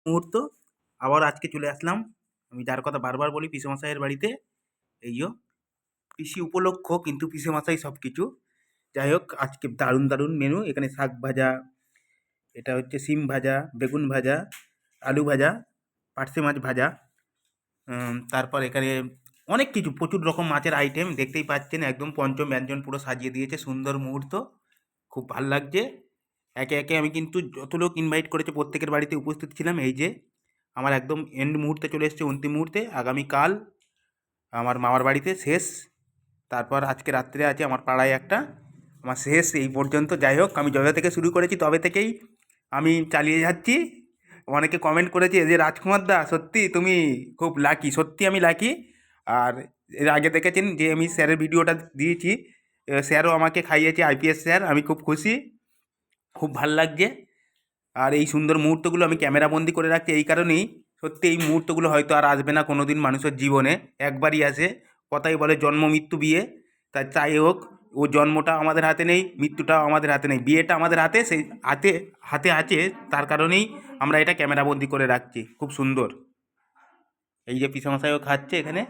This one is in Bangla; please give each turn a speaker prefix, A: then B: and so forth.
A: মুহূর্ত আবার আজকে চলে আসলাম আমি যার কথা বারবার বলি পিসেমশাইয়ের বাড়িতে। এইও পিসি উপলক্ষ কিন্তু পিসেমশাই সব কিছু। যাই হোক আজকে দারুণ দারুণ মেনু। এখানে শাক ভাজা, এটা হচ্ছে সিম ভাজা, বেগুন ভাজা, আলু ভাজা, পার্শে মাছ ভাজা, তারপর এখানে অনেক কিছু প্রচুর রকম মাছের আইটেম দেখতেই পাচ্ছেন। একদম পঞ্চম ব্যঞ্জন পুরো সাজিয়ে দিয়েছে, সুন্দর মুহূর্ত, খুব ভাল লাগছে। একে একে আমি কিন্তু যত লোক ইনভাইট করেছে প্রত্যেকের বাড়িতে উপস্থিত ছিলাম। এই যে আমার একদম এন্ড মুহূর্তে চলে এসছে, অন্তিম মুহূর্তে। আগামীকাল আমার মামার বাড়িতে শেষ, তারপর আজকে রাত্রে আছে আমার পাড়ায় একটা, আমার শেষ এই পর্যন্ত। যাই হোক আমি যবে থেকে শুরু করেছি তবে থেকেই আমি চালিয়ে যাচ্ছি। অনেকে কমেন্ট করেছে যে রাজকুমার দা সত্যি তুমি খুব লাকি, সত্যি আমি লাকি। আর এর আগে দেখেছেন যে আমি স্যারের ভিডিওটা দিয়েছি, স্যারও আমাকে খাইয়েছে, আইপিএস স্যার। আমি খুব খুশি, খুব ভাল লাগছে। আর এই সুন্দর মুহূর্তগুলো আমি ক্যামেরাবন্দি করে রাখছি এই কারণেই, সত্যি এই মুহূর্তগুলো হয়তো আর আসবে না কোনো দিন মানুষের জীবনে, একবারই আসে। কথাই বলে জন্ম মৃত্যু বিয়ে। তাই যাই হোক, ও জন্মটা আমাদের হাতে নেই, মৃত্যুটাও আমাদের হাতে নেই, বিয়েটা আমাদের হাতে, সেই হাতে হাতে আছে। তার কারণেই আমরা এটা ক্যামেরাবন্দি করে রাখছি। খুব সুন্দর। এই যে পিসামশাইও খাচ্ছে এখানে।